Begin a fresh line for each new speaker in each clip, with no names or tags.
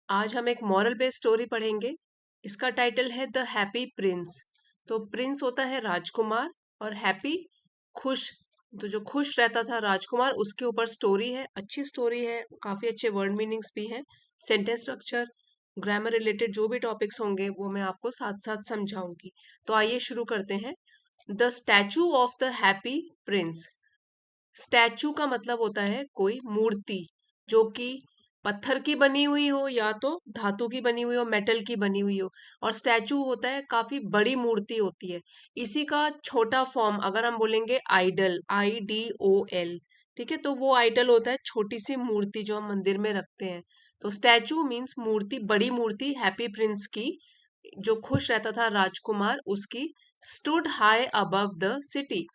आज हम एक मॉरल बेस्ड स्टोरी पढ़ेंगे। इसका टाइटल है द हैप्पी प्रिंस। तो प्रिंस होता है राजकुमार और हैप्पी खुश। तो जो खुश रहता था राजकुमार उसके ऊपर स्टोरी है। अच्छी स्टोरी है, काफी अच्छे वर्ड मीनिंग्स भी हैं। सेंटेंस स्ट्रक्चर, ग्रामर रिलेटेड जो भी टॉपिक्स होंगे वो मैं आपको साथ साथ समझाऊंगी। तो आइए शुरू करते हैं। The statue of the happy Prince. Statue का मतलब होता है कोई मूर्ति जो कि पत्थर की बनी हुई हो या तो धातु की बनी हुई हो, मेटल की बनी हुई हो। और स्टैचू होता है काफी बड़ी मूर्ति होती है। इसी का छोटा फॉर्म अगर हम बोलेंगे आइडल, IDOL, ठीक है, तो वो आइडल होता है छोटी सी मूर्ति जो हम मंदिर में रखते हैं। तो स्टैचू मीन्स मूर्ति, बड़ी मूर्ति हैप्पी प्रिंस की, जो खुश रहता था राजकुमार उसकी। Stood high above the city.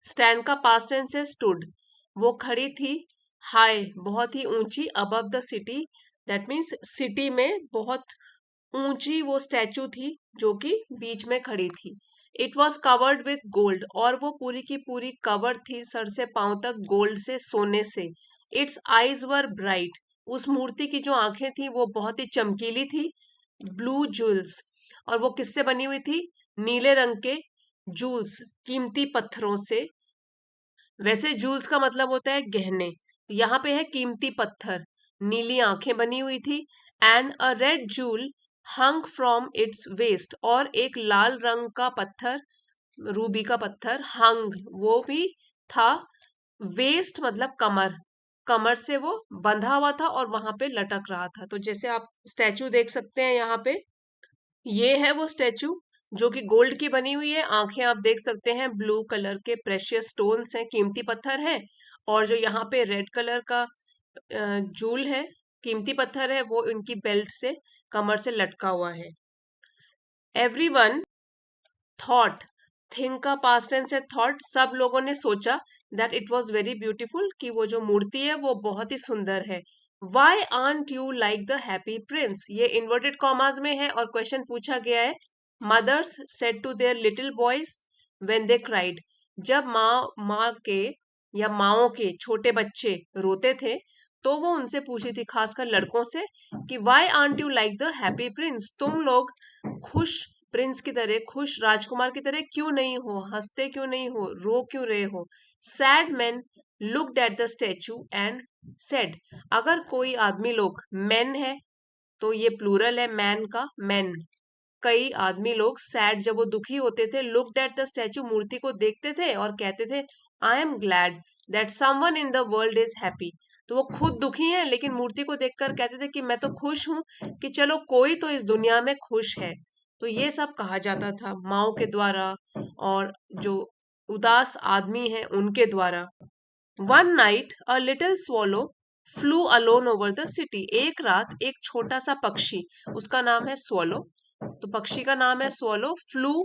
Stand का पास्ट टेंस है स्टूड। वो खड़ी थी, हाई बहुत ही ऊंची, above the city that means city में बहुत ऊंची वो स्टैचू थी जो कि बीच में खड़ी थी। It was covered with gold, और वो पूरी की पूरी कवर्ड थी सर से पांव तक गोल्ड से, सोने से। इट्स आईज वर ब्राइट, उस मूर्ति की जो आंखें थी वो बहुत ही चमकीली थी। ब्लू जूल्स, और वो किससे बनी हुई थी? नीले रंग के जूल्स, कीमती पत्थरों से। वैसे जूल्स का मतलब होता है गहने, यहाँ पे है कीमती पत्थर। नीली आंखें बनी हुई थी। And a red jewel hung from its waist, और एक लाल रंग का पत्थर, रूबी का पत्थर, हंग वो भी था। वेस्ट मतलब कमर, कमर से वो बंधा हुआ था और वहां पे लटक रहा था। तो जैसे आप स्टैचू देख सकते हैं यहाँ पे, ये है वो स्टैचू जो कि गोल्ड की बनी हुई है। आंखें आप देख सकते हैं, ब्लू कलर के प्रेशियस स्टोन्स हैं, कीमती पत्थर है। और जो यहाँ पे रेड कलर का जूल है, कीमती पत्थर है, वो इनकी बेल्ट से, कमर से लटका हुआ है। एवरीवन थॉट, थिंक का पास्ट टेंस है थॉट। सब लोगों ने सोचा that it was very beautiful, कि वो जो मूर्ति है वो बहुत ही सुंदर है। Why aren't you like the happy prince, ये इन्वर्टेड कॉमास में है और क्वेश्चन पूछा गया है। Mothers said to their little boys when they cried, जब माँ के या माओ के छोटे बच्चे रोते थे तो वो उनसे पूछी थी, खासकर लड़कों से, कि why aren't you like the happy Prince, तुम लोग खुश प्रिंस की तरह, खुश राजकुमार की तरह क्यों नहीं हो, हंसते क्यों नहीं हो, रो क्यों रहे हो। Sad man looked at the statue and said, अगर कोई आदमी लोग, मैन है तो ये प्लूरल है मैन का, मैन, कई आदमी लोग, सैड जब वो दुखी होते थे, लुक्ड एट द स्टैचू मूर्ति को देखते थे और कहते थे, आई am glad that someone in the world is happy. तो वो खुद दुखी हैं लेकिन मूर्ति को देखकर कहते थे कि मैं तो खुश हूं, कि चलो कोई तो इस दुनिया में खुश है। तो ये सब कहा जाता था माओ के द्वारा और जो उदास आदमी हैं उनके द्वारा। One night a little swallow flu alone over the city, एक रात एक छोटा सा पक्षी, उसका नाम है स्वॉलो, तो पक्षी का नाम है स्वॉलो, फ्लू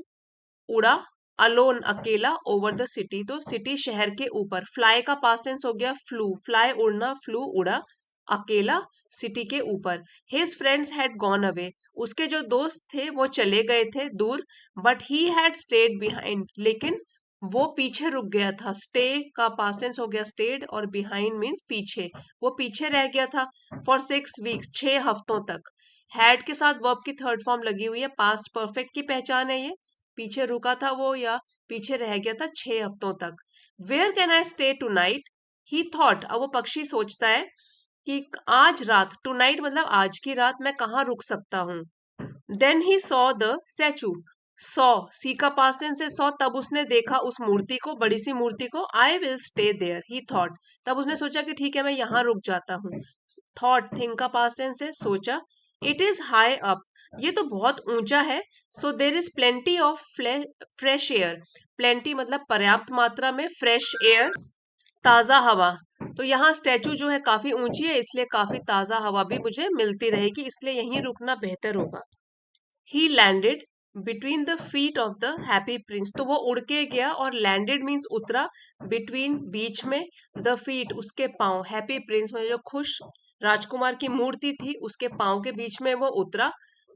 उड़ा, अलोन अकेला, ओवर द सिटी तो सिटी शहर के ऊपर। फ्लाई का पास्ट टेंस हो गया फ्लू, फ्लाई उड़ना, फ्लू उड़ा, अकेला सिटी के ऊपर। His friends had gone away, उसके जो दोस्त थे वो चले गए थे दूर। But he had state behind, लेकिन वो पीछे रुक गया था। स्टे का पास्ट टेंस हो गया स्टेड और बिहाइंड मीन्स पीछे, वो पीछे रह गया था। फॉर 6 वीक्स, 6 हफ्तों तक। हैड के साथ वर्ब की थर्ड फॉर्म लगी हुई है, पास्ट परफेक्ट की पहचान है ये। पीछे रुका था वो या पीछे रह गया था 6 हफ्तों तक। Where can I stay tonight, he thought, अब वो पक्षी सोचता है कि आज रात, टू नाइट मतलब आज की रात, मैं कहाँ रुक सकता हूँ। Then he saw the statue, saw, see का पास्ट टेंस है सॉ, तब उसने देखा उस मूर्ति को, बड़ी सी मूर्ति को। I will stay there, he thought, तब उसने सोचा कि ठीक है मैं यहाँ रुक जाता हूँ। थॉट, थिंक का पास्ट टेंस है सोचा। इट इज हाई अप, ये तो बहुत ऊंचा है। So there is plenty of fresh air, plenty मतलब पर्याप्त मात्रा में, फ्रेश एयर ताजा हवा। तो यहाँ स्टैचू जो है काफी ऊंची है, इसलिए काफी ताजा हवा भी मुझे मिलती रहेगी, इसलिए यहीं रुकना बेहतर होगा। ही landed between the feet of the happy Prince, तो वो उड़ के गया, और लैंडेड मीन्स उतरा, बिटवीन बीच में, द फीट उसके पांव, हैप्पी प्रिंस में जो खुश राजकुमार की मूर्ति थी उसके पांव के बीच में वो उतरा।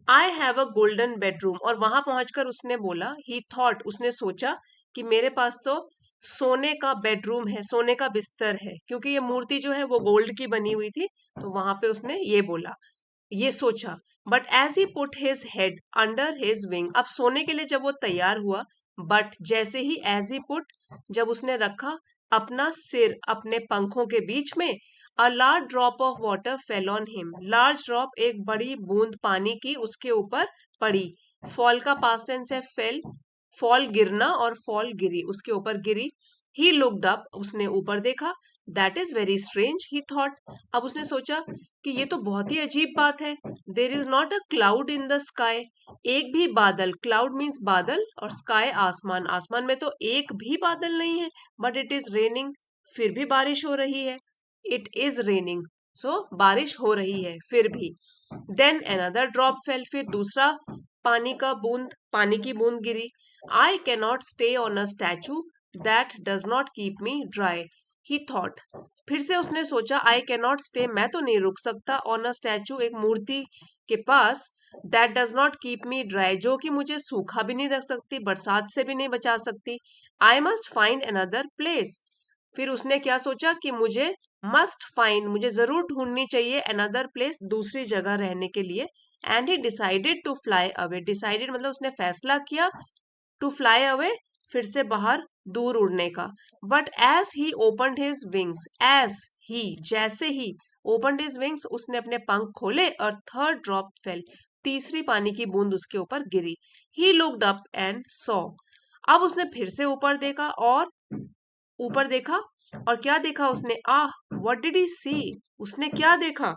I have a golden bedroom, और वहां पहुंचकर उसने बोला, ही थॉट उसने सोचा, कि मेरे पास तो सोने का बेडरूम है, सोने का बिस्तर है, क्योंकि ये मूर्ति जो है वो गोल्ड की बनी हुई थी। तो वहां पे उसने ये बोला। ये सोचा। But as he put his head under his wing, अब सोने के लिए जब वो तैयार हुआ, बट जैसे ही एज ही पुट, जब उसने रखा अपना सिर अपने पंखों के बीच में, a large drop of water fell on him, large drop एक बड़ी बूंद पानी की उसके ऊपर पड़ी। फॉल का पास्ट टेंस है फेल, फॉल गिरना और फॉल गिरी, उसके ऊपर गिरी। ही लुक्ड अप, उसने ऊपर देखा। That is very strange he thought, अब उसने सोचा कि ये तो बहुत ही अजीब बात है। There is not a cloud in the sky, एक भी बादल, क्लाउड मीन्स बादल और स्काई आसमान, आसमान में तो एक भी बादल नहीं है। बट इट इज रेनिंग, फिर भी बारिश हो रही है। इट इज रेनिंग, सो बारिश हो रही है फिर भी। देन अनदर ड्रॉप फेल, फिर दूसरा पानी की बूंद गिरी। I cannot stay on a statue that does not keep me dry, he thought, फिर से उसने सोचा आई कैन नॉट स्टे, मैं तो नहीं रुक सकता, ऑन अ स्टैचू एक मूर्ति के पास, that does not keep me dry, जो कि मुझे सूखा भी नहीं रख सकती, बरसात से भी नहीं बचा सकती। I must find another place, फिर उसने क्या सोचा कि मुझे जरूर ढूंढनी चाहिए अनदर प्लेस, दूसरी जगह रहने के लिए। And he decided to fly away, decided मतलब उसने फैसला किया, टू फ्लाई अवे फिर से बाहर, दूर उड़ने का। But as he opened his wings, as he जैसे ही ओपनड हिज विंग्स, उसने अपने पंख खोले और थर्ड ड्रॉप फेल, तीसरी पानी की बूंद उसके ऊपर गिरी। He looked up and saw, अब उसने फिर से ऊपर देखा और क्या देखा उसने, आह व्हाट डिड ही सी, उसने क्या देखा।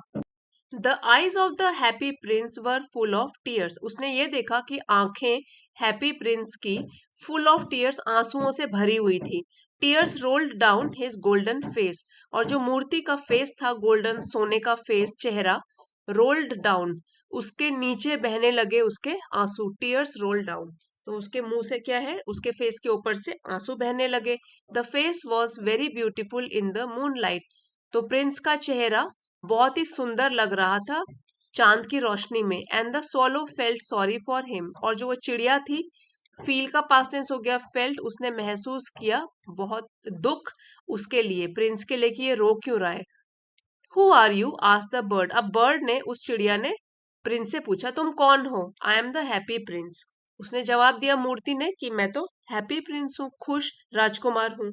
The eyes of the happy Prince were full of tears, उसने ये देखा कि आंखें हैप्पी प्रिंस की फुल ऑफ टीयर्स, आंसुओं से भरी हुई थी। Tears rolled down his golden face, और जो मूर्ति का फेस था, गोल्डन सोने का फेस, चेहरा, रोल्ड डाउन, उसके नीचे बहने लगे उसके आंसू। टीयर्स रोल डाउन, तो उसके मुंह से क्या है, उसके फेस के ऊपर से आंसू बहने लगे। The face was very beautiful in the moonlight, तो प्रिंस का चेहरा बहुत ही सुंदर लग रहा था चांद की रोशनी में। And the swallow felt sorry for him, और जो वो चिड़िया थी, फील का पास्ट टेंस हो गया फेल्ट, उसने महसूस किया बहुत दुख उसके लिए, प्रिंस के लिए, कि ये रो क्यों रहा है। Who are you, asked the bird, अब बर्ड ने, उस चिड़िया ने प्रिंस से पूछा तुम कौन हो। I am the happy Prince, उसने जवाब दिया मूर्ति ने कि मैं तो हैप्पी प्रिंस हूँ, खुश राजकुमार हूँ।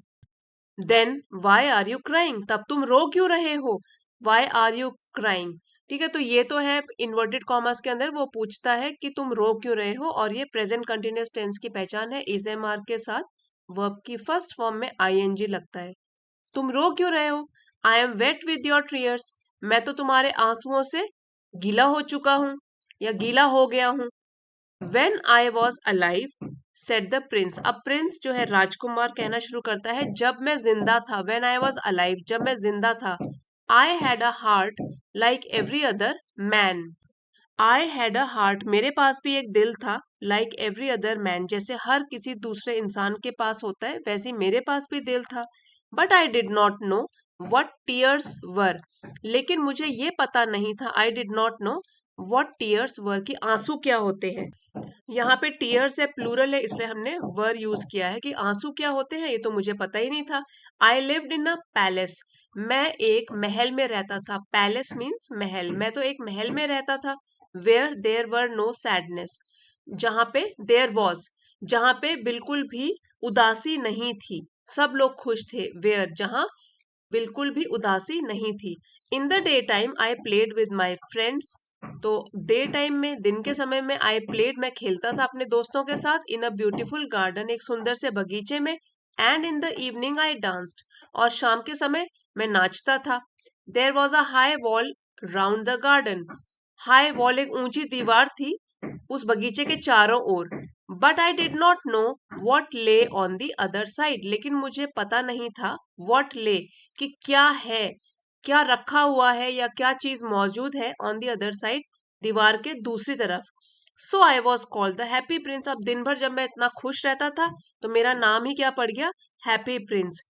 Then why are you crying, तब तुम रो क्यों रहे हो। वाई आर यू क्राइंग, ठीक है, तो ये तो है इन्वर्टेड कॉमर्स के अंदर, वो पूछता है कि तुम रो क्यों रहे हो, और ये प्रेजेंट कंटिन्यूअस टेंस की पहचान है, इज एम आर के साथ वर्ब की फर्स्ट फॉर्म में आईएनजी लगता है। तुम रो क्यों रहे हो। I am wet with your tears, मैं तो तुम्हारे आंसुओं से गीला हो चुका हूँ या गीला हो गया हूँ। When I was alive said the prince, अब प्रिंस जो है राजकुमार कहना शुरू करता है, जब मैं जिंदा था, वेन आई वॉज अलाइव, जब मैं जिंदा था, I had a heart like every other man, I had a heart, मेरे पास भी एक दिल था, लाइक एवरी अदर मैन, जैसे हर किसी दूसरे इंसान के पास होता है, वैसे ही मेरे पास भी दिल था। But I did not know what tears were, लेकिन मुझे ये पता नहीं था, I did not know what tears were, कि आंसू क्या होते हैं। यहाँ पे टीयर्स है, प्लूरल है, इसलिए हमने वर यूज किया है, कि आंसू क्या होते हैं ये तो मुझे पता ही नहीं था। I lived in a palace, मैं एक महल में रहता था, पैलेस मीन्स महल, मैं तो एक महल में रहता था। Where there were no sadness, जहाँ पे देयर वॉज, जहाँ पे बिल्कुल भी उदासी नहीं थी, सब लोग खुश थे। वेयर जहाँ बिल्कुल भी उदासी नहीं थी। In the day time I played with my friends, तो डे टाइम में, दिन के समय में, आई प्लेड मैं खेलता था अपने दोस्तों के साथ, इन अ ब्यूटीफुल गार्डन एक सुंदर से बगीचे में। And in the evening I danced, और शाम के समय मैं नाचता था। There was a high wall round the garden, high wall एक ऊंची दीवार थी उस बगीचे के चारों ओर। But I did not know what lay on the other side, लेकिन मुझे पता नहीं था वॉट ले, कि क्या है, क्या रखा हुआ है या क्या चीज मौजूद है, ऑन दी अदर साइड, दीवार के दूसरी तरफ। So I was called the happy Prince, अब दिन भर जब मैं इतना खुश रहता था तो मेरा नाम ही क्या पड़ गया, हैप्पी प्रिंस,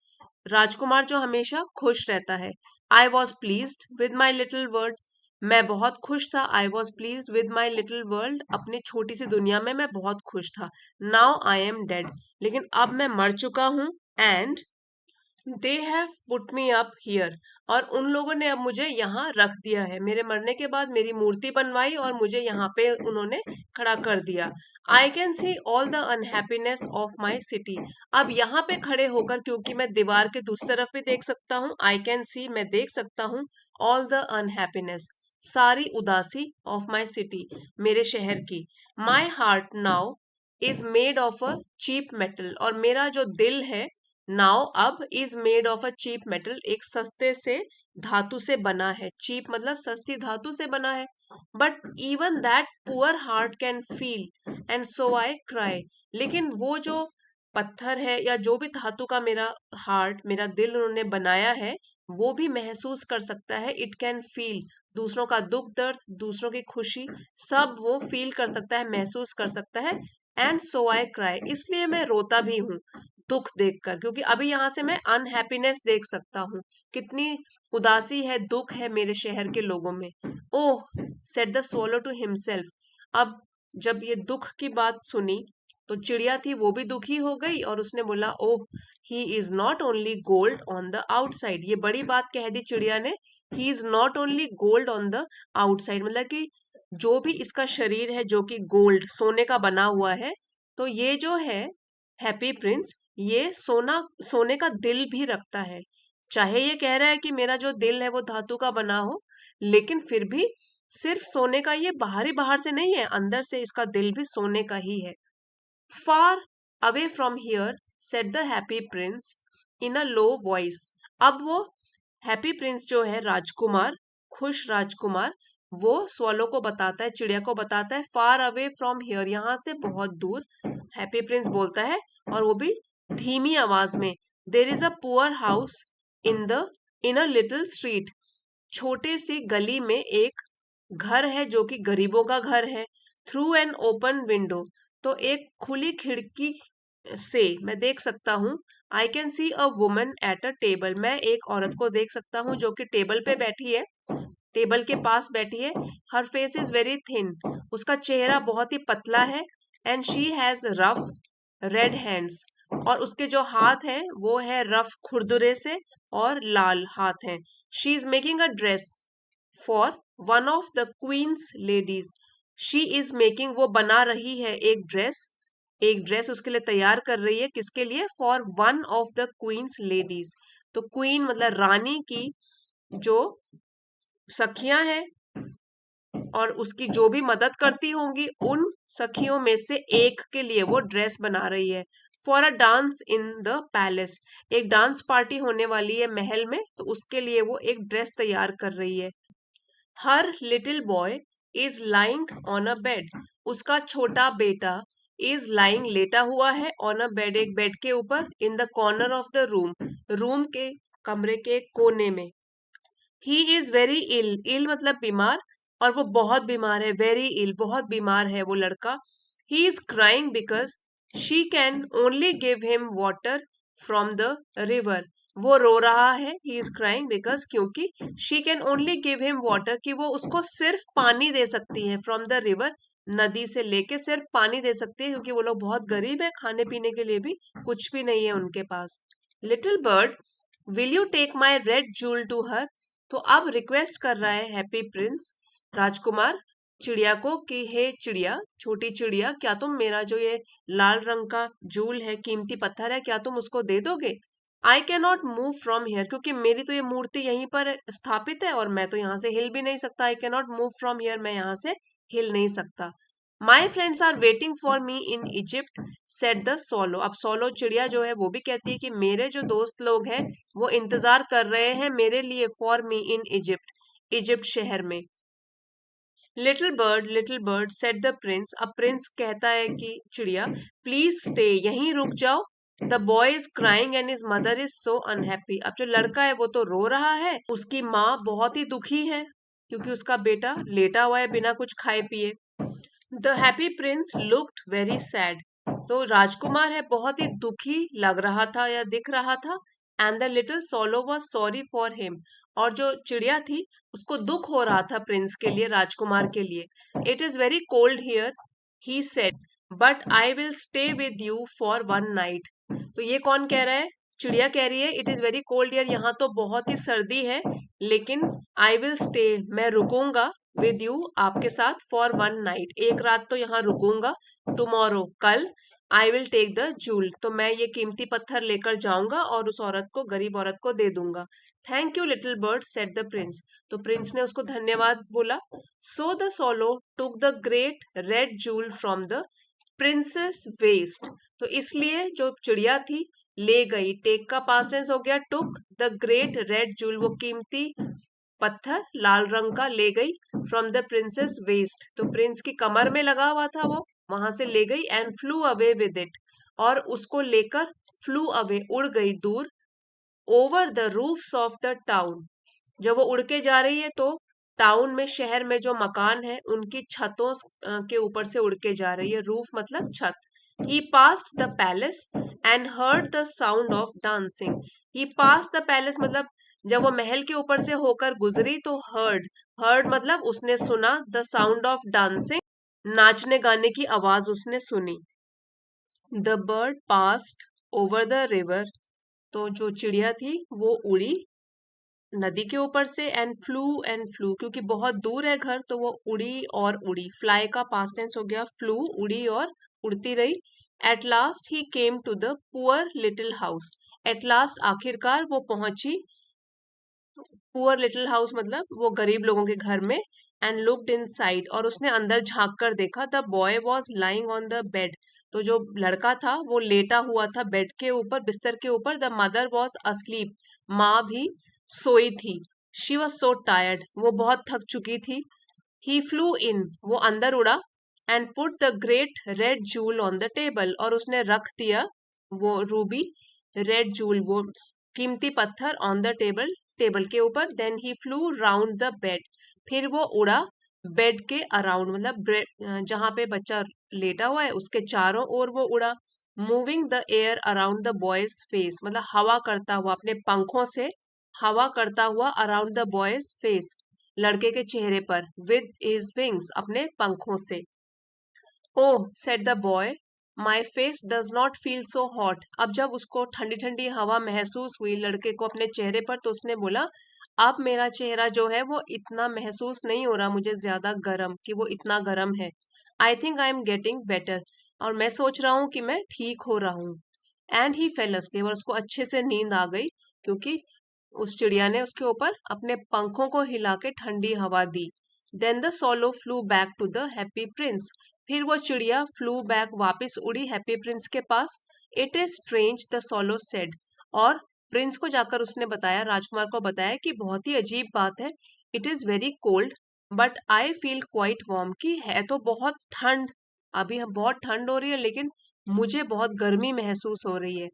राजकुमार जो हमेशा खुश रहता है। I was pleased with my little world, मैं बहुत खुश था, I was pleased with my little world, अपनी छोटी सी दुनिया में मैं बहुत खुश था। नाउ आई एम डेड, लेकिन अब मैं मर चुका हूँ। And they have put me up here, और उन लोगों ने अब मुझे यहाँ रख दिया है। मेरे मरने के बाद मेरी मूर्ति बनवाई और मुझे यहाँ पे उन्होंने खड़ा कर दिया। I can see all the unhappiness of my city. अब यहाँ पे खड़े होकर, क्योंकि मैं दीवार के दूसरी तरफ भी देख सकता हूँ, आई कैन सी मैं देख सकता हूँ, ऑल द अनहैप्पीनेस सारी उदासी, ऑफ माई सिटी मेरे शहर की। My heart now is made of a cheap metal, और मेरा जो दिल है नाउ अब is made of a cheap metal, एक सस्ते से धातु से बना है। चीप मतलब सस्ती धातु से बना है। But even that poor heart can feel and so I cry. लेकिन वो जो पत्थर है या जो भी धातु का मेरा हार्ट, मेरा दिल उन्होंने बनाया है, वो भी महसूस कर सकता है। इट कैन फील, दूसरों का दुख दर्द, दूसरों की खुशी, सब वो फील कर सकता है, महसूस कर सकता है। एंड सो आई क्राई, इसलिए मैं रोता भी हूँ दुख देखकर, क्योंकि अभी यहाँ से मैं अनहैप्पीनेस देख सकता हूँ, कितनी उदासी है, दुख है मेरे शहर के लोगों में। Oh, said the swallow to himself. अब जब ये दुख की बात सुनी तो चिड़िया थी वो भी दुखी हो गई और उसने बोला, oh, he is not only gold on the outside. ये बड़ी बात कह दी चिड़िया ने, he is not only gold on the outside, मतलब कि जो भी इसका शरीर है जो कि गोल्ड सोने का बना हुआ है, तो ये जो है हैप्पी प्रिंस, ये सोने का दिल भी रखता है। चाहे ये कह रहा है कि मेरा जो दिल है वो धातु का बना हो, लेकिन फिर भी सिर्फ सोने का ये बाहर से नहीं है, अंदर से इसका दिल भी सोने का ही है। Far away from here, said the happy Prince in a low voice. अब वो हैप्पी प्रिंस जो है राजकुमार, खुश राजकुमार, वो स्वॉलो को बताता है, चिड़िया को बताता है, फार अवे फ्रॉम हियर, यहाँ से बहुत दूर। हैप्पी प्रिंस बोलता है, और वो भी धीमी आवाज में, there is a poor house in a little street. छोटे सी गली में एक घर है जो कि गरीबों का घर है। थ्रू एन ओपन विंडो, तो एक खुली खिड़की से मैं देख सकता हूँ। I can see a woman at a table, मैं एक औरत को देख सकता हूँ जो कि टेबल पे बैठी है, टेबल के पास बैठी है। हर फेस इज वेरी थिन, उसका चेहरा बहुत ही पतला है। And she has rough red hands, और उसके जो हाथ हैं वो है रफ खुरदुरे से और लाल हाथ हैं। She is making a dress for one of the queen's ladies. She is making, वो बना रही है एक ड्रेस उसके लिए तैयार कर रही है, किसके लिए? For one of the queen's ladies. तो क्वीन मतलब रानी की जो सखियां हैं और उसकी जो भी मदद करती होंगी, उन सखियों में से एक के लिए वो ड्रेस बना रही है। For a dance in the palace, एक डांस पार्टी होने वाली है महल में, तो उसके लिए वो एक ड्रेस तैयार कर रही है। Her little boy is lying on a bed, उसका छोटा बेटा इज लाइंग लेटा हुआ है, ऑन अ बेड एक बेड के ऊपर, in the corner of the room के कमरे के कोने में। ही इज वेरी इल, इल मतलब बीमार, और वो बहुत बीमार है, वेरी इल बहुत बीमार है वो लड़का। He is crying because she can only give him water from the river, वो रो रहा है, ही इज क्राइंग बिकॉज क्योंकि she can only give him water, कि वो उसको सिर्फ पानी दे सकती है, फ्रॉम द रिवर नदी से लेके सिर्फ पानी दे सकती है, क्योंकि वो लोग बहुत गरीब है, खाने पीने के लिए भी कुछ भी नहीं है उनके पास। Little bird, will you take my red jewel to her, तो अब रिक्वेस्ट कर रहा है हैप्पी प्रिंस राजकुमार चिड़िया को कि हे चिड़िया, छोटी चिड़िया, क्या तुम मेरा जो ये लाल रंग का जूल है, कीमती पत्थर है, क्या तुम उसको दे दोगे? आई can not move from here, क्योंकि मेरी तो ये मूर्ति यहीं पर स्थापित है और मैं तो यहाँ से हिल भी नहीं सकता। I can not move from here, मैं यहाँ से हिल नहीं सकता। My friends are waiting for me in Egypt, said the swallow. अब सोलो चिड़िया जो है वो भी कहती है कि मेरे जो दोस्त लोग हैं वो इंतजार कर रहे हैं मेरे लिए, for me in Egypt, Egypt शहर में। Little bird said the prince, अब प्रिंस कहता है कि चिड़िया, प्लीज स्टे, यहीं रुक जाओ। The boy is crying and his mother is so unhappy, अब जो लड़का है वो तो रो रहा है, उसकी माँ बहुत ही दुखी है क्योंकि उसका बेटा लेटा हुआ है बिना कुछ खाए पिए। The happy Prince looked very sad, तो राजकुमार है बहुत ही दुखी लग रहा था या दिख रहा था। And the little solo was sorry for him, और जो चिड़िया थी उसको दुख हो रहा था प्रिंस के लिए, राजकुमार के लिए। It is very cold here, he said, but I will stay with you for one night. तो ये कौन कह रहा है? चिड़िया कह रही है it is very cold year, यहाँ तो बहुत ही सर्दी है, लेकिन आई विल स्टे, मैं रुकूंगा विद यू, आपके साथ, फॉर वन नाइट, एक रात तो यहाँ रुकूंगा, टुमारो, कल, I will take the jewel, तो मैं ये कीमती पत्थर लेकर जाऊंगा और उस औरत को, गरीब औरत को दे दूंगा। Thank you little bird said the prince, तो प्रिंस ने उसको धन्यवाद बोला। So the swallow took the great red jewel from the prince's waist, तो इसलिए जो चिड़िया थी ले गई, टेक का पास्ट टेंस हो गया टुक, द ग्रेट रेड जूल वो कीमती पत्थर लाल रंग का ले गई, फ्रॉम द प्रिंसेस वेस्ट, तो प्रिंस की कमर में लगा हुआ था वो, वहां से ले गई, and flew away with it, और उसको लेकर फ्लू अवे उड़ गई दूर, over the roofs of the town, जब वो उड़ के जा रही है तो टाउन में, शहर में जो मकान है उनकी छतों के ऊपर से उड़ के जा रही है, रूफ मतलब छत। He passed the palace and heard the sound of dancing, he passed the palace मतलब जब वो महल के ऊपर से होकर गुजरी तो हर्ड, हर्ड मतलब उसने सुना, द साउंड ऑफ डांसिंग नाचने गाने की आवाज उसने सुनी। The bird passed over the river, तो जो चिड़िया थी वो उड़ी नदी के ऊपर से, एंड फ्लू क्योंकि बहुत दूर है घर तो वो उड़ी और उड़ी, फ्लाई का पास्ट टेंस हो गया फ्लू, उड़ी और उड़ती रही। At last he came to the poor little house, at last आखिरकार वो पहुंची, पुअर लिटिल हाउस मतलब वो गरीब लोगों के घर में, एंड लुक्ड इनसाइड, और उसने अंदर झांक कर देखा, the boy was lying on the bed, तो जो लड़का था वो लेटा हुआ था बेड के ऊपर, बिस्तर के ऊपर, द मदर वॉज अस्लीप, माँ भी सोई थी, शी वॉज सो टायर्ड, वो बहुत थक चुकी थी। ही फ्लू इन, वो अंदर उड़ा, and put the great red joule on the table, और उसने रख दिया वो रूबी रेड जूल वो कीमती पत्थर ऑन द टेबल, टेबल के ऊपर। Then he flew round the bed, फिर वो उड़ा बेड के अराउंड मतलब जहां पे बच्चा लेटा हुआ है उसके चारों ओर वो उड़ा, moving the air around the boys face मतलब हवा करता हुआ अपने पंखों से, हवा करता हुआ अराउंड द बॉयज फेस लड़के के चेहरे पर, विद हिज विंग्स अपने पंखों से। Oh said the boy, my face does not feel so hot, अब जब उसको ठंडी ठंडी हवा महसूस हुई लड़के को अपने चेहरे पर तो उसने बोला अब मेरा चेहरा जो है वो इतना महसूस नहीं हो रहा मुझे ज्यादा गर्म, कि वो इतना गर्म है। I think I am getting better, और मैं सोच रहा हूँ कि मैं ठीक हो रहा हूँ। एंड ही फेल अस्लीप, और उसको अच्छे से नींद आ गई क्योंकि उस चिड़िया ने उसके ऊपर अपने पंखों को हिला के ठंडी हवा दी। Then the swallow flew back to the happy Prince, फिर वो चिड़िया फ्लू बैक वापस उड़ी हैप्पी प्रिंस के पास। It is strange the swallow said, और प्रिंस को जाकर उसने बताया, राजकुमार को बताया कि बहुत ही अजीब बात है, it is very cold but I feel quite warm, कि है तो बहुत ठंड, अभी हम बहुत ठंड हो रही है लेकिन मुझे बहुत गर्मी महसूस हो रही है।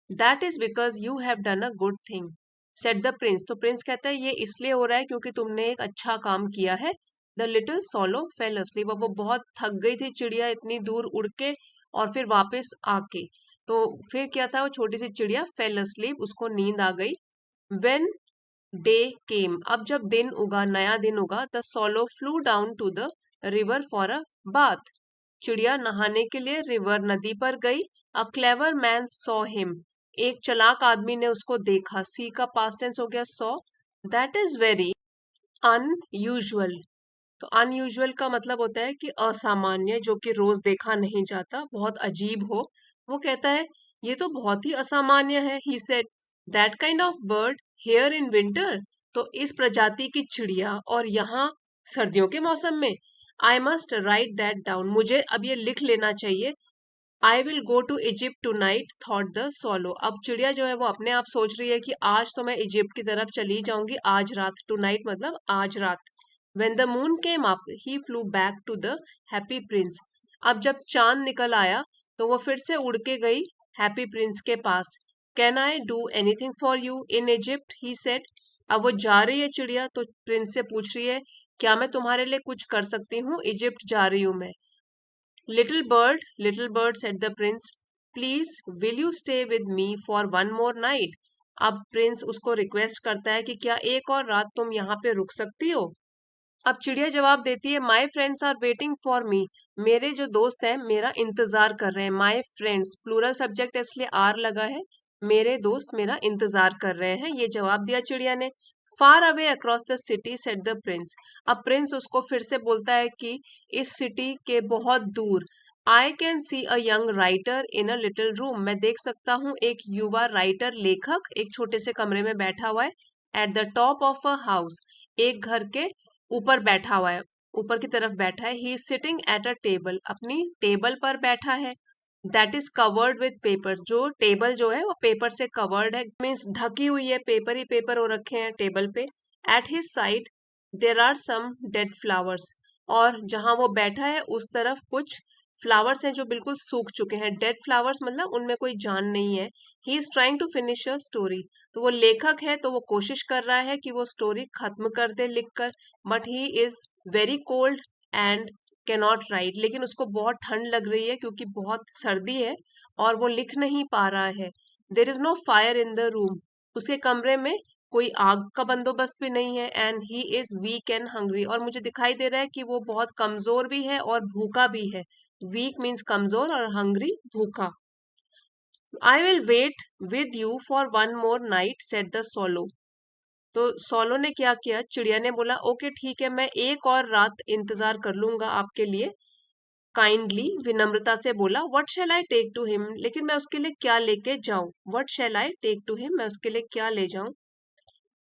That is because you have done a good thing said the prince, तो प्रिंस कहता है ये इसलिए हो रहा है क्योंकि तुमने एक अच्छा काम किया है। The little solo fail asleep, अब वो बहुत थक गई थी चिड़िया इतनी दूर उड़ के और फिर वापस आके, तो फिर क्या था वो छोटी सी चिड़िया फेल अस्लीप, उसको नींद आ गई। वेन डे केम, अब जब दिन उगा, नया दिन उगा, the swallow flew down to the river for a bath, चिड़िया नहाने के लिए रिवर नदी पर गई। A clever man saw him, एक चालाक आदमी ने उसको देखा, सी का पास्ट टेंस हो गया saw. That is very unusual, तो अनयूजुअल का मतलब होता है कि असामान्य, जो कि रोज देखा नहीं जाता, बहुत अजीब हो। वो कहता है ये तो बहुत ही असामान्य है, he said, that kind of bird here in winter, तो इस प्रजाति की चिड़िया और यहाँ सर्दियों के मौसम में। I must write that down, मुझे अब ये लिख लेना चाहिए। I will go to Egypt tonight thought the swallow, अब चिड़िया जो है वो अपने आप सोच रही है कि आज तो मैं इजिप्ट की तरफ चली जाऊंगी, आज रात, टू नाइट मतलब आज रात। When the moon came up, he flew back to the happy prince. अब जब चांद निकल आया तो वो फिर से उड़ के गई हैप्पी प्रिंस के पास। Can I do anything for you in Egypt? He said. अब वो जा रही है चिड़िया तो प्रिंस से पूछ रही है क्या मैं तुम्हारे लिए कुछ कर सकती हूँ, इजिप्ट जा रही हूँ मैं। Little bird said the Prince, please will you stay with me for one more night, अब प्रिंस उसको रिक्वेस्ट करता है कि क्या एक और रात तुम यहाँ पे रुक सकती हो। अब चिड़िया जवाब देती है, my friends are waiting for me, मेरे जो दोस्त हैं मेरा इंतजार कर रहे हैं। माई फ्रेंड्स प्लूरल सब्जेक्ट है इसलिए आर लगा है, मेरे दोस्त मेरा इंतजार कर रहे हैं, ये जवाब दिया चिड़िया ने। Far away across the city said the prince. अब प्रिंस उसको फिर से बोलता है कि इस सिटी के बहुत दूर, I can see a young writer in a little room. मैं देख सकता हूँ एक युवा राइटर लेखक एक छोटे से कमरे में बैठा हुआ है। At the top of a house, एक घर के ऊपर बैठा हुआ है, ऊपर की तरफ बैठा है। He is sitting at a table, अपनी टेबल पर बैठा है। That is covered with paper, जो टेबल जो है वो पेपर से कवर्ड है, मीन्स ढकी हुई है, पेपर ही पेपर हो रखे हैं टेबल पे। At his side there are some dead flowers, और जहां वो बैठा है उस तरफ कुछ फ्लावर्स हैं जो बिल्कुल सूख चुके हैं। डेड फ्लावर्स मतलब उनमें कोई जान नहीं है। He is trying to finish a story, तो वो लेखक है तो वो कोशिश कर रहा है कि वो स्टोरी खत्म कर दे लिखकर। But he is very cold and cannot right, लेकिन उसको बहुत ठंड लग रही है क्योंकि बहुत सर्दी है और वो लिख नहीं पा रहा है। There is no fire in the room, उसके कमरे में कोई आग का बंदोबस्त भी नहीं है। And he is weak and hungry, और मुझे दिखाई दे रहा है कि वो बहुत कमजोर भी है और भूखा भी है। वीक मीन्स कमजोर और हंग्री भूखा। I will wait with you for one more night said the swallow. तो सोलो ने क्या किया, चिड़िया ने बोला ओके ठीक है, मैं एक और रात इंतजार कर लूंगा आपके लिए। काइंडली, विनम्रता से बोला। What shall I take to him, लेकिन मैं उसके लिए क्या लेके जाऊं। What shall I take to him, मैं उसके लिए क्या ले जाऊं।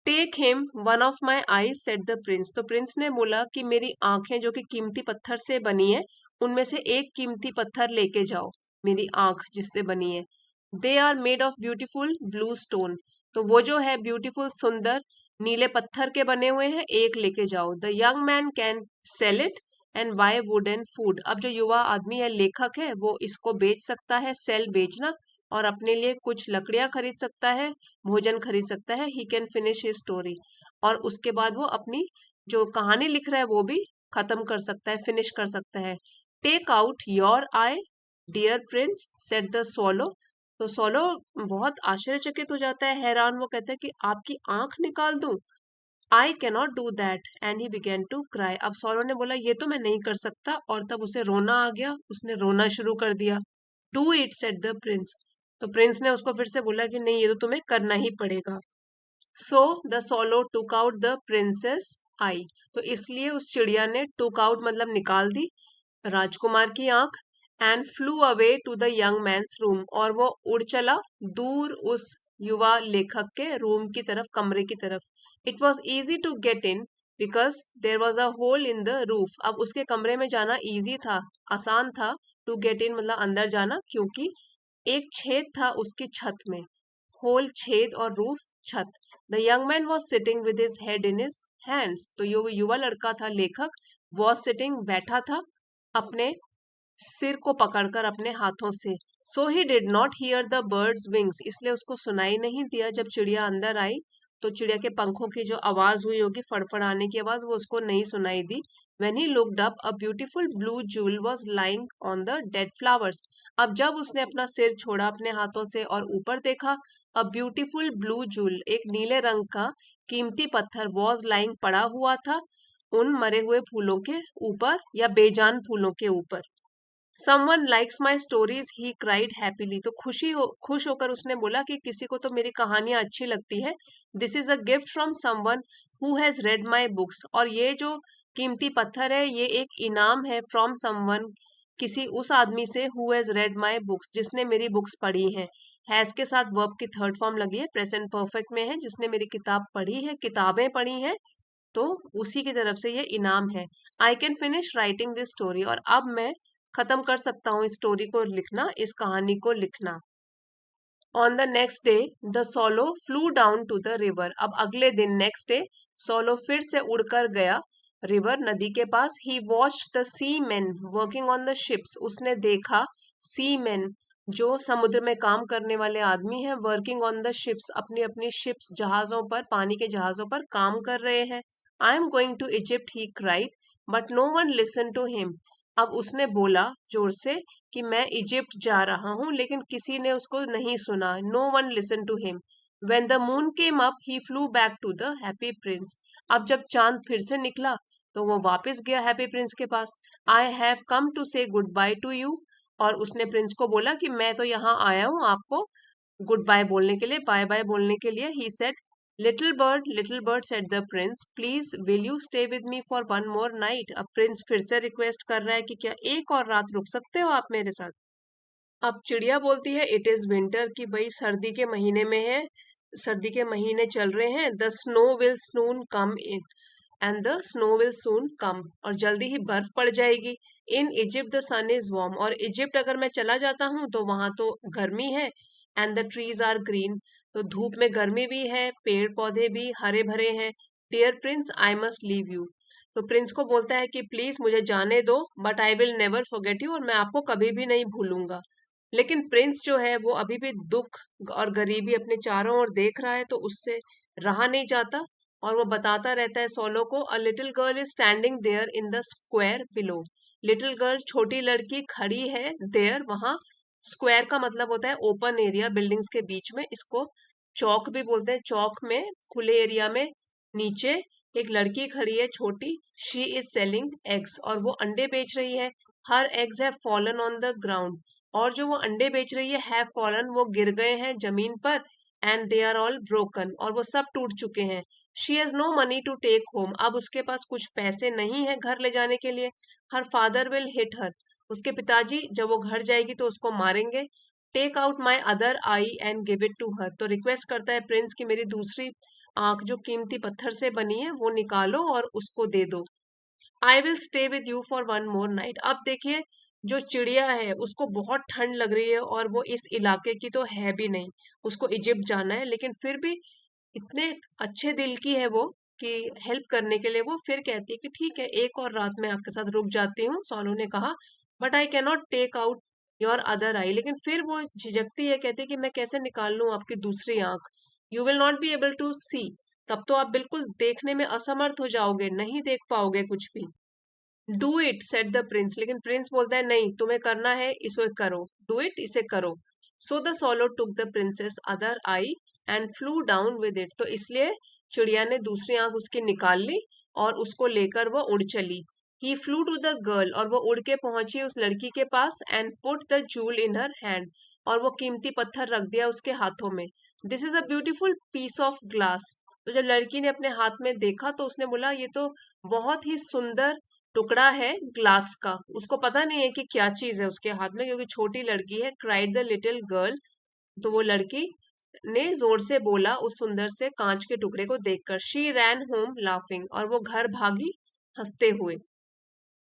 Take him one of my eyes said the prince. तो प्रिंस ने बोला कि मेरी आंखें जो कि कीमती पत्थर से बनी है, उनमें से एक कीमती पत्थर लेके जाओ, मेरी आंख जिससे बनी है। They are made of beautiful blue stone, तो वो जो है ब्यूटीफुल सुंदर नीले पत्थर के बने हुए हैं, एक लेके जाओ। The young man can sell it and buy wood and food. अब जो युवा आदमी है, लेखक है, वो इसको बेच सकता है, सेल बेचना, और अपने लिए कुछ लकड़ियां खरीद सकता है, भोजन खरीद सकता है। He can finish his story, और उसके बाद वो अपनी जो कहानी लिख रहा है वो भी खत्म कर सकता है, फिनिश कर सकता है। Take out your eye dear prince said the swallow. तो सोलो बहुत आश्चर्यचकित हो जाता है, हैरान, वो कहता है कि आपकी आंख निकाल दूं। I cannot do that and he began to cry. अब सोलो ने बोला ये तो मैं नहीं कर सकता, और तब उसे रोना आ गया, उसने रोना शुरू कर दिया। Do it said the prince. तो प्रिंस ने उसको फिर से बोला कि नहीं, ये तो तुम्हें करना ही पड़ेगा। So the swallow took out the prince's eye. तो इसलिए उस चिड़िया ने टुक आउट मतलब निकाल दी राजकुमार की आंख। And flew away to the young man's room, और वो उड़ चला दूर उस युवा लेखक के रूम की तरफ, कमरे की तरफ। It was easy to get in because there was a hole in the roof. अब उसके कमरे में जाना ईजी था, आसान था। टू गेट इन मतलब अंदर जाना, क्योंकि एक छेद था उसकी छत में। होल छेद और रूफ छत। The young man was sitting with his head in his hands. तो यो युवा लड़का था लेखक, वॉज सिटिंग बैठा था अपने सिर को पकड़कर अपने हाथों से। So he did not hear the bird's wings, इसलिए उसको सुनाई नहीं दिया जब चिड़िया अंदर आई। तो चिड़िया के पंखों की जो आवाज हुई होगी, फड़फड़ाने की आवाज, वो उसको नहीं सुनाई दी। When he looked up, a beautiful blue jewel was lying on the dead flowers. अब जब उसने अपना सिर छोड़ा अपने हाथों से और ऊपर देखा, a beautiful blue jewel, एक नीले रंग का कीमती पत्थर, was lying पड़ा हुआ था उन मरे हुए फूलों के ऊपर, या बेजान फूलों के ऊपर। Someone likes my stories, he cried happily. तो खुश होकर उसने बोला कि किसी को तो मेरी कहानियां अच्छी लगती है। This is a gift from someone who has red my books, और ये जो कीमती पत्थर है ये एक इनाम है फ्रॉम समवन, किसी उस आदमी से, who has red my books, जिसने मेरी बुक्स पढ़ी हैं। हैज के साथ वर्ब की थर्ड फॉर्म लगी है, प्रेजेंट परफेक्ट में है, जिसने मेरी किताब पढ़ी है, किताबें पढ़ी हैं, तो उसी की तरफ से ये इनाम है। I can finish writing this story, और अब मैं खत्म कर सकता हूँ इस स्टोरी को लिखना, इस कहानी को लिखना। On the next day the swallow flew down to the river. अब अगले दिन नेक्स्ट डे सोलो फिर से उड़कर गया रिवर, नदी के पास। He watched the sea man working on the ships, उसने देखा सी मैन, जो समुद्र में काम करने वाले आदमी हैं, वर्किंग ऑन द शिप्स, अपनी अपनी शिप्स, जहाजों पर, पानी के जहाजों पर काम कर रहे हैं। I am going to Egypt he cried, but no one listen to him. अब उसने बोला जोर से कि मैं इजिप्ट जा रहा हूँ, लेकिन किसी ने उसको नहीं सुना। No one listen to him. When the moon came up he flew back to the happy Prince. अब जब चांद फिर से निकला तो वो वापस गया हैप्पी प्रिंस के पास। आई हैव कम टू से गुड बाय टू यू, और उसने प्रिंस को बोला कि मैं तो यहाँ आया हूँ आपको गुड बाय बोलने के लिए, बाय बाय बोलने के लिए। He said, little bird said the Prince, please will you stay with me for one more night. अब प्रिंस फिर से रिक्वेस्ट कर रहा है कि क्या एक और रात रुक सकते हो आप मेरे साथ। अब चिड़िया बोलती है, इट इज विंटर, कि भाई सर्दी के महीने में है, सर्दी के महीने चल रहे हैं। The snow will soon come in, and the snow will soon come, और जल्दी ही बर्फ पड़ जाएगी। In Egypt the sun is warm, और इजिप्ट अगर मैं चला जाता हूँ तो वहां तो गर्मी है। And the trees are green, तो धूप में गर्मी भी है, पेड़ पौधे भी हरे भरे हैं। Dear prince I must leave you, तो प्रिंस को बोलता है कि प्लीज मुझे जाने दो, but I will never forget you, और मैं आपको कभी भी नहीं भूलूंगा। लेकिन प्रिंस जो है वो अभी भी दुख और गरीबी अपने चारों ओर देख रहा है, तो उससे रहा नहीं जाता, और वो बताता रहता है सोलो को, a little girl is standing there in the square below. Little girl, छोटी लड़की खड़ी है, देयर, वहां। स्क्वायर का मतलब होता है ओपन एरिया, बिल्डिंग्स के बीच में। इसको चौक भी बोलते हैं, चौक में, खुले एरिया में। नीचे एक लड़की खड़ी है छोटी, शी इज सेलिंग एग्स, और वो अंडे बेच रही है। Her eggs have fallen on the ground, और जो वो अंडे बेच रही है, हैव फॉलन, वो गिर गए हैं जमीन पर। And they are all broken, और वो सब टूट चुके हैं। She has no money to take home, अब उसके पास कुछ पैसे नहीं है घर ले जाने के लिए। Her father will hit her, उसके पिताजी जब वो घर जाएगी तो उसको मारेंगे। Take out my other eye and give it to her, तो रिक्वेस्ट करता है प्रिंस की मेरी दूसरी आंख जो कीमती पत्थर से बनी है वो निकालो और उसको दे दो। आई will stay with you for one more night. अब देखिए, जो चिड़िया है उसको बहुत ठंड लग रही है, और वो इस इलाके की तो है भी नहीं, उसको इजिप्ट जाना है, लेकिन फिर भी इतने अच्छे दिल की है वो कि हेल्प करने के लिए वो फिर कहती है कि ठीक है, एक और रात मैं आपके साथ रुक जाती हूँ, सोनू ने कहा, but I cannot take out your other eye, लेकिन फिर वो झिझकती है, कहती है कि मैं कैसे निकाल लूं आपकी दूसरी आंख। You will not be able to see, तब तो आप बिल्कुल देखने में असमर्थ हो जाओगे, नहीं देख पाओगे कुछ भी। Do it said the Prince, लेकिन प्रिंस बोलता है नहीं, तुम्हें करना है इसे करो, डू इट, इसे करो। सो the swallow took the princess other eye and flew down with it, तो इसलिए चिड़िया ने दूसरी आंख उसकी निकाल ली और उसको लेकर वो उड़ चली। He flew to the girl, और वो उड़ के पहुंची उस लड़की के पास, and put the jewel in her hand, और वो कीमती पत्थर रख दिया उसके हाथों में। This is a beautiful piece of glass, तो जब लड़की ने अपने हाथ में देखा तो उसने बोला ये तो बहुत ही सुंदर टुकड़ा है ग्लास का। उसको पता नहीं है कि क्या चीज है उसके हाथ में, क्योंकि छोटी लड़की है। क्राइड द लिटिल गर्ल, तो वो लड़की ने जोर से बोला उस सुंदर से कांच के टुकड़े को देखकर। शी रैन होम लाफिंग, और वो घर भागी हंसते हुए।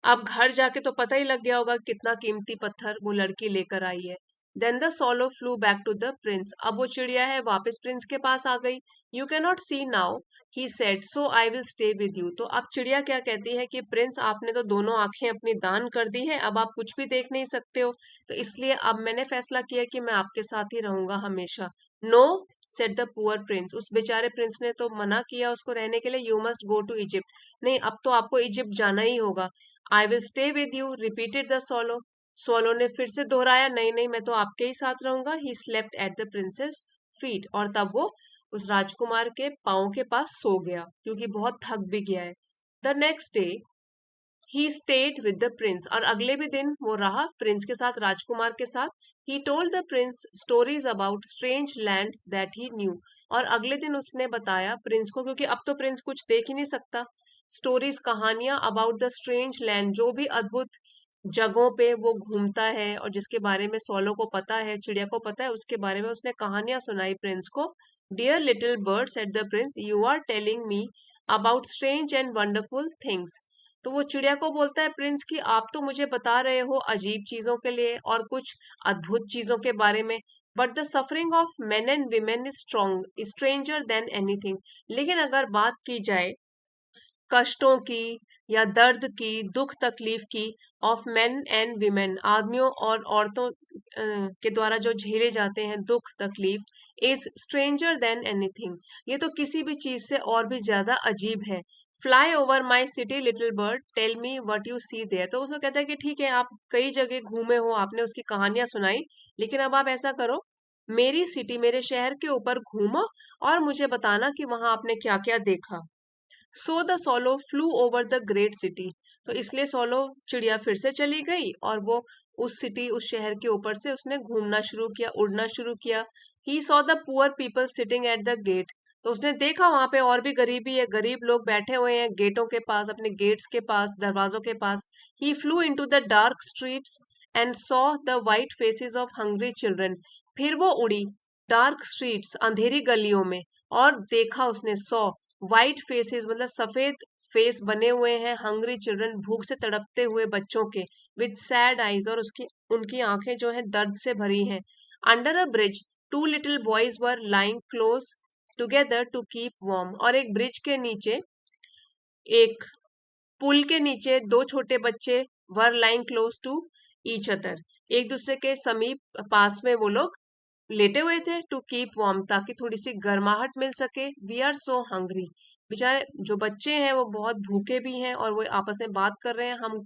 अब घर जाके तो पता ही लग गया होगा कितना कीमती पत्थर वो लड़की लेकर आई है। Then the swallow flew back to the prince, अब वो चिड़िया है वापस प्रिंस के पास आ गई। You can not see now, he said, so I will stay with you, तो अब चिड़िया क्या कहती है कि प्रिंस आपने तो दोनों आंखें अपनी दान कर दी है, अब आप कुछ भी देख नहीं सकते हो, तो इसलिए अब मैंने फैसला किया कि मैं आपके साथ ही रहूंगा हमेशा। No said the poor prince, उस बेचारे प्रिंस ने तो मना किया उसको रहने के लिए। You must go to Egypt, नहीं अब तो आपको इजिप्ट जाना ही होगा। I will stay with you repeated the swallow, swallow ने फिर से दोहराया, नहीं नहीं मैं तो आपके ही साथ रहूंगा। He slept at the princess feet, और तब वो उस राजकुमार के पाँव के पास सो गया, क्योंकि बहुत थक भी गया है। The next day he stayed with the Prince, और अगले भी दिन वो रहा प्रिंस के साथ, राजकुमार के साथ। He told the Prince stories about strange lands that he new, और अगले दिन उसने बताया प्रिंस को, क्योंकि अब तो प्रिंस कुछ देख ही नहीं सकता, स्टोरीज, कहानियां, अबाउट द स्ट्रेंज लैंड, जो भी अद्भुत जगहों पे वो घूमता है और जिसके बारे में सोलो को पता है, चिड़िया को पता है, उसके बारे में उसने कहानियां सुनाई प्रिंस को। Dear little bird said the prince, you are telling me about strange and wonderful things, तो वो चिड़िया को बोलता है प्रिंस की आप तो मुझे बता रहे हो अजीब चीजों के लिए और कुछ अद्भुत चीजों के बारे में, but the suffering of main and women is strong stranger than anything, लेकिन अगर बात की जाए कष्टों की या दर्द की, दुख तकलीफ की, ऑफ मेन एंड वीमेन, आदमियों और औरतों के द्वारा जो झेले जाते हैं दुख तकलीफ, इज स्ट्रेंजर देन एनीथिंग, ये तो किसी भी चीज से और भी ज्यादा अजीब है। Fly over my city little bird tell me what you see there, तो उसको कहता है कि ठीक है आप कई जगह घूमे हो, आपने उसकी कहानियां सुनाई, लेकिन अब आप ऐसा करो, मेरी सिटी, मेरे शहर के ऊपर घूमो और मुझे बताना कि वहां आपने क्या क्या देखा। सो the swallow flu over the great city, तो इसलिए सोलो चिड़िया फिर से चली गई और वो उस सिटी उस शहर के ऊपर से उसने घूमना शुरू किया, उड़ना शुरू किया। He saw the poor people sitting at the gate. तो उसने देखा वहां पे और भी गरीबी है, गरीब लोग बैठे हुए हैं गेटों के पास, अपने गेट्स के पास, दरवाजों के पास। He flew into the dark streets and saw the white faces of hungry children. फिर वो उड़ी डार्क स्ट्रीट्स, अंधेरी गलियों में, और देखा उसने, सॉ वाइट फेसेस मतलब सफेद फेस बने हुए हैं, हंग्री चिल्ड्रन भूख से तड़पते हुए बच्चों के, विद सैड आईज, और उसकी उनकी आंखें जो है दर्द से भरी हैं। Under a bridge two little boys were lying close together to keep warm. और एक ब्रिज के नीचे, एक पुल के नीचे दो छोटे बच्चे were lying close to each other, एक दूसरे के समीप पास में वो लोग लेटे हुए थे, टू कीप वार्म ताकि थोड़ी सी गर्माहट मिल सके। We are so hungry. बेचारे जो बच्चे हैं वो बहुत भूखे भी हैं और वो आपस में बात कर रहे हैं, हम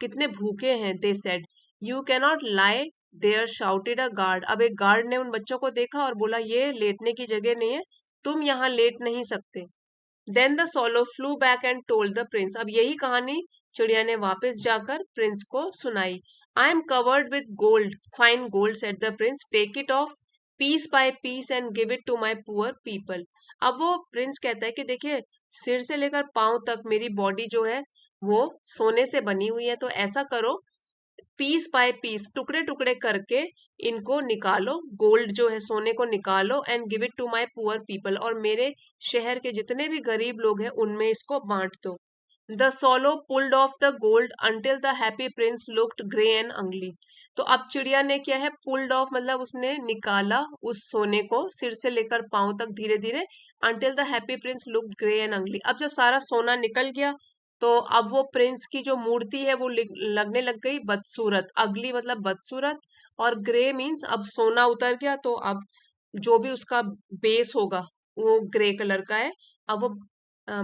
कितने भूखे हैं। They said you cannot lie there shouted a guard. अब एक गार्ड ने उन बच्चों को देखा और बोला ये लेटने की जगह नहीं है, तुम यहाँ लेट नहीं सकते। Then the swallow flew back and told the prince. अब यही कहानी चिड़िया ने वापस जाकर प्रिंस को सुनाई। I am covered with gold, fine gold, said the prince, take it off piece by piece and give it to my poor people. अब वो प्रिंस कहता है कि देखिए, सिर से लेकर पांव तक मेरी बॉडी जो है वो सोने से बनी हुई है, तो ऐसा करो, पीस बाय पीस, टुकड़े टुकड़े करके इनको निकालो, गोल्ड जो है सोने को निकालो, and give it to my poor people, और मेरे शहर के जितने भी गरीब लोग हैं उनमें इसको बांट दो। The swallow pulled off the gold until the happy Prince looked grey and ugly. तो अब चिड़िया ने क्या है, पुल्ड ऑफ मतलब उसने निकाला उस सोने को सिर से लेकर पांव तक धीरे धीरे, until the happy Prince looked grey and ugly. अब जब सारा सोना निकल गया तो अब वो प्रिंस की जो मूर्ति है वो लगने लग गई बदसूरत, अगली मतलब बदसूरत, और ग्रे मीन्स अब सोना उतर गया तो अब जो भी उसका बेस होगा वो ग्रे कलर का है। अब वो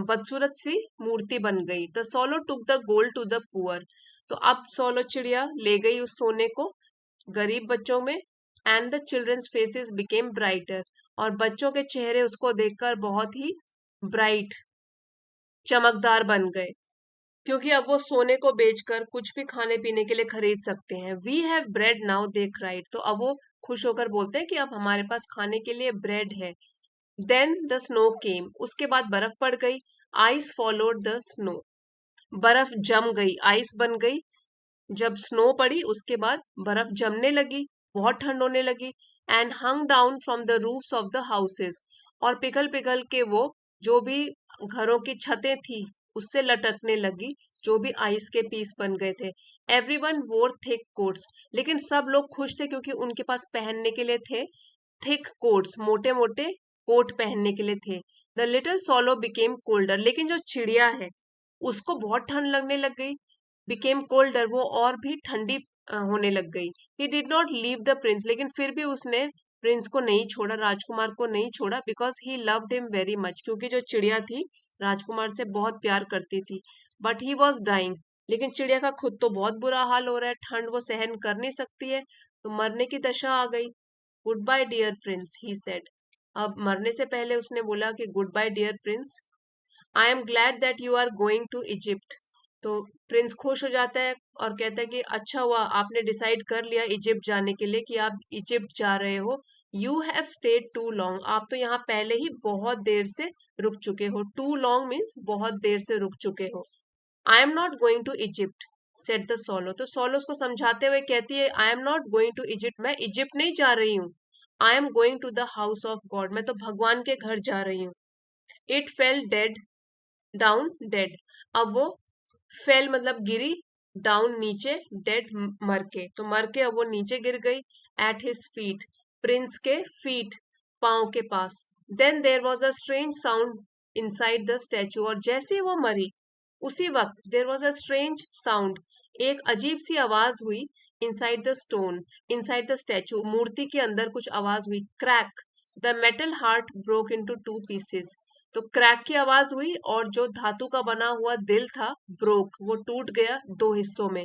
बदसूरत सी मूर्ति बन गई। The swallow took the gold to the poor. तो अब सोलो चिड़िया ले गई उस सोने को गरीब बच्चों में, and the children's faces became brighter, और बच्चों के चेहरे उसको देखकर बहुत ही ब्राइट, चमकदार बन गए, क्योंकि अब वो सोने को बेचकर कुछ भी खाने पीने के लिए खरीद सकते हैं। We have bread now, they cried. तो अब वो खुश होकर बोलते हैं कि अब हमारे पास खाने के लिए ब्रेड है। देन द स्नो केम। उसके बाद बर्फ पड़ गई। Ice followed the snow. बर्फ जम गई, आइस बन गई। जब स्नो पड़ी उसके बाद बर्फ जमने लगी, बहुत ठंड होने लगी। And hung down from the roofs of the houses. और पिघल पिघल के वो जो भी घरों की छतें थी उससे लटकने लगी, जो भी आइस के पीस बन गए थे। एवरीवन वोर थिक कोट्स। लेकिन सब लोग खुश थे क्योंकि उनके पास पहनने के लिए थे थिक कोट्स, मोटे मोटे कोट पहनने के लिए थे। The little solo became colder. लेकिन जो चिड़िया है उसको बहुत ठंड लगने लग गई। बिकेम कोल्डर, वो और भी ठंडी होने लग गई। ही did not leave the Prince. लेकिन फिर भी उसने प्रिंस को नहीं छोड़ा, राजकुमार को नहीं छोड़ा, because he loved him very much. क्योंकि जो चिड़िया थी राजकुमार से बहुत प्यार करती थी। But he was dying. लेकिन चिड़िया का खुद तो बहुत बुरा हाल हो रहा है, ठंड वो सहन कर नहीं सकती है, तो मरने की दशा आ गई। Goodbye dear prince, he said. अब मरने से पहले उसने बोला कि goodbye dear prince, I am glad that you are going to Egypt. तो प्रिंस खुश हो जाता है और कहता है कि अच्छा हुआ आपने डिसाइड कर लिया इजिप्ट जाने के लिए, कि आप इजिप्ट जा रहे हो। You have stayed too long. आप तो यहाँ पहले ही बहुत देर से रुक चुके हो। टू लॉन्ग मीन्स बहुत देर से रुक चुके हो। I am not going to Egypt, said the swallow. तो सोलो उसको समझाते हुए कहती है, I am not going to Egypt, मैं इजिप्ट नहीं जा रही हूँ। I am going to the house of God, मैं तो भगवान के घर जा रही हूँ। It fell dead down dead. अब वो फेल मतलब गिरी, डाउन नीचे, डेड मर के, तो मर के अब वो नीचे गिर गई। एट हिज फीट, प्रिंस के फीट, पांव के पास। Then there was a strange sound inside the statue. और जैसे ही वो मरी उसी वक्त there was a strange sound, एक अजीब सी आवाज हुई। Inside the stone, inside the statue, मूर्ति के अंदर कुछ आवाज हुई। Crack, the metal heart broke into two pieces. तो क्रैक की आवाज हुई और जो धातु का बना हुआ दिल था ब्रोक, वो टूट गया दो हिस्सों में।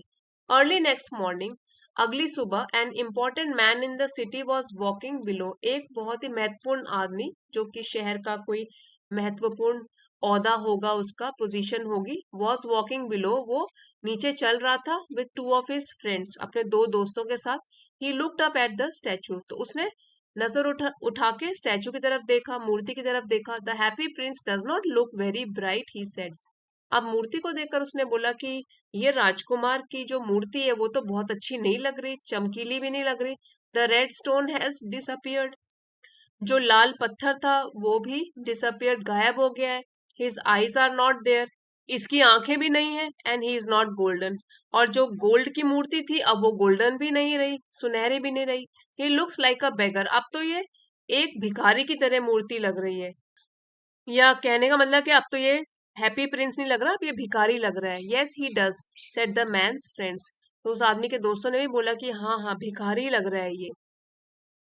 अर्ली नेक्स्ट मॉर्निंग, अगली सुबह, an important man in the city was walking below. एक बहुत ही महत्वपूर्ण आदमी जो कि शहर का कोई महत्वपूर्ण ओहदा होगा, उसका पोजीशन होगी। वॉज वॉकिंग बिलो, वो नीचे चल रहा था। With two of his friends, अपने दो दोस्तों के साथ। ही looked up at the statue, तो उसने नजर उठा के स्टैचू की तरफ देखा, मूर्ति की तरफ देखा। The happy Prince does not look very bright, he said. अब मूर्ति को देखकर उसने बोला कि ये राजकुमार की जो मूर्ति है वो तो बहुत अच्छी नहीं लग रही, चमकीली भी नहीं लग रही। The red stone has disappeared, जो लाल पत्थर था वो भी डिसअपियर्ड, गायब हो गया है। His eyes are not there, इसकी आंखें भी नहीं है। And he is not golden, और जो गोल्ड की मूर्ति थी अब वो गोल्डन भी नहीं रही, सुनहरी भी नहीं रही। ही लुक्स लाइक अ बेगर, अब तो ये एक भिखारी की तरह मूर्ति लग रही है। या कहने का मतलब कि अब तो ये हैप्पी प्रिंस नहीं लग रहा, अब ये भिखारी लग रहा है। Yes he does, said the man's friends, तो उस आदमी के दोस्तों ने भी बोला कि हाँ हाँ भिखारी लग रहा है ये।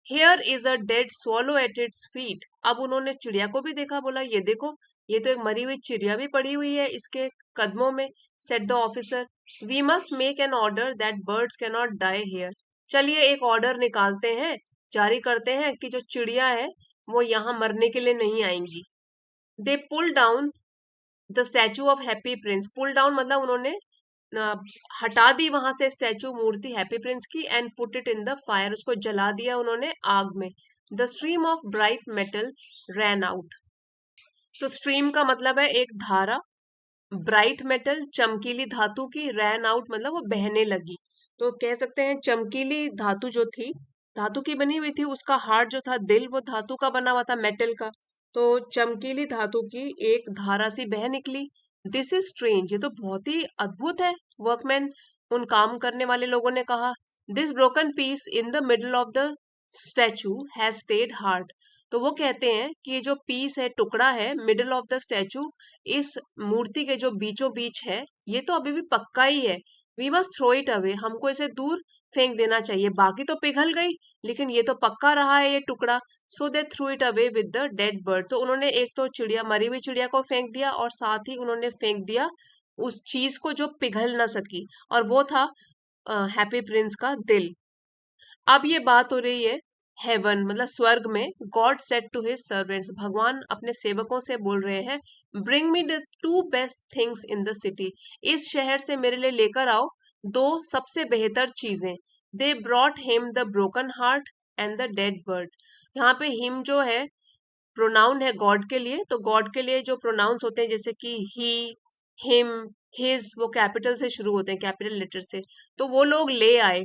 Here is a dead swallow at its feet, अब उन्होंने चिड़िया को भी देखा, बोला ये देखो, ये तो एक मरी हुई चिड़िया भी पड़ी हुई है इसके कदमों में। Said the officer, we must make an order that birds can not die here, चलिए एक ऑर्डर निकालते हैं, जारी करते हैं कि जो चिड़िया है वो यहाँ मरने के लिए नहीं आएंगी। They pull down the statue of Happy Prince, pull down मतलब उन्होंने अ, हटा दी वहां से स्टैचू, मूर्ति हैप्पी प्रिंस की। And put it in the fire, उसको जला दिया उन्होंने आग में। The stream of bright metal ran out, तो स्ट्रीम का मतलब है एक धारा, ब्राइट मेटल चमकीली धातु की, रैन आउट मतलब वो बहने लगी। तो कह सकते हैं चमकीली धातु जो थी, धातु की बनी हुई थी, उसका हार्ट जो था, दिल, वो धातु का बना हुआ था, मेटल का। तो चमकीली धातु की एक धारा सी बह निकली। दिस इज स्ट्रेंज, ये तो बहुत ही अद्भुत है, वर्कमैन, उन काम करने वाले लोगों ने कहा। This broken piece in the middle of the statue has stayed hard, तो वो कहते हैं कि ये जो पीस है, टुकड़ा है, मिडल ऑफ द स्टैचू, इस मूर्ति के जो बीचों बीच है, ये तो अभी भी पक्का ही है। We must throw it away, हमको इसे दूर फेंक देना चाहिए, बाकी तो पिघल गई लेकिन ये तो पक्का रहा है ये टुकड़ा। So they threw it away with the dead bird, तो उन्होंने एक तो चिड़िया, मरी हुई चिड़िया को फेंक दिया, और साथ ही उन्होंने फेंक दिया उस चीज को जो पिघल ना सकी, और वो था हैप्पी प्रिंस का दिल। अब ये बात हो रही है हेवन मतलब स्वर्ग में। God said to his servants, भगवान अपने सेवकों से बोल रहे हैं, bring me the two best things in the city, इस शहर से मेरे लिए लेकर आओ दो सबसे बेहतर चीजें। They brought him the broken heart and the dead bird, यहाँ पे हिम जो है प्रोनाउन है गॉड के लिए, तो गॉड के लिए जो प्रोनाउंस होते हैं जैसे कि ही, हिम, हिज, वो कैपिटल से शुरू होते हैं, कैपिटल लेटर से, तो वो लोग ले आए,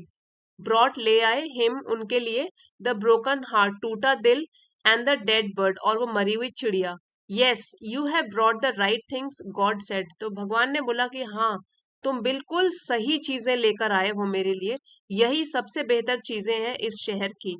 ब्रॉट ले आए, हिम उनके लिए, द ब्रोकन हार्ट टूटा दिल, एंड द डेड बर्ड और वो मरी हुई चिड़िया। Yes you have brought the right things, God said, तो भगवान ने बोला कि हाँ तुम बिल्कुल सही चीजें लेकर आए हो मेरे लिए, यही सबसे बेहतर चीजें हैं इस शहर की।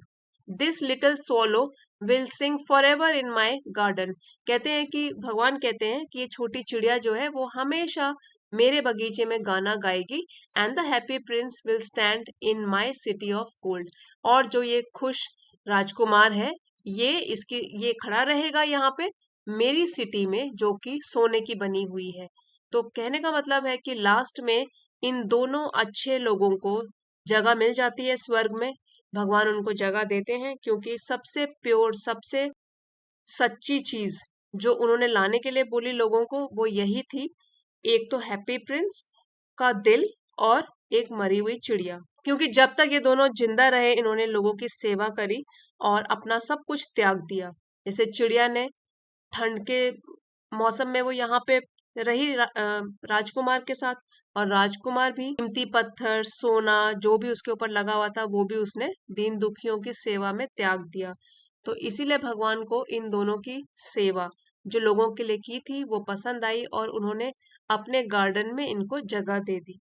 This little solo will sing for ever in my garden, कहते हैं कि भगवान कहते हैं कि ये छोटी चिड़िया जो है वो हमेशा मेरे बगीचे में गाना गाएगी। And the happy Prince will stand in my city of gold, और जो ये खुश राजकुमार है ये खड़ा रहेगा यहाँ पे मेरी सिटी में जो कि सोने की बनी हुई है। तो कहने का मतलब है कि लास्ट में इन दोनों अच्छे लोगों को जगह मिल जाती है स्वर्ग में, भगवान उनको जगह देते हैं क्योंकि सबसे प्योर, सबसे सच्ची चीज जो उन्होंने लाने के लिए बोली लोगों को वो यही थी, एक तो हैप्पी प्रिंस का दिल और एक मरी हुई चिड़िया। क्योंकि जब तक ये दोनों जिंदा रहे इन्होंने लोगों की सेवा करी और अपना सब कुछ त्याग दिया। जैसे चिड़िया ने ठंड के मौसम में वो यहाँ पे रही राजकुमार के साथ, और राजकुमार भी कीमती पत्थर, सोना जो भी उसके ऊपर लगा हुआ था वो भी उसने दीन दुखियों की सेवा में त्याग दिया। तो इसीलिए भगवान को इन दोनों की सेवा जो लोगों के लिए की थी वो पसंद आई और उन्होंने अपने गार्डन में इनको जगह दे दी।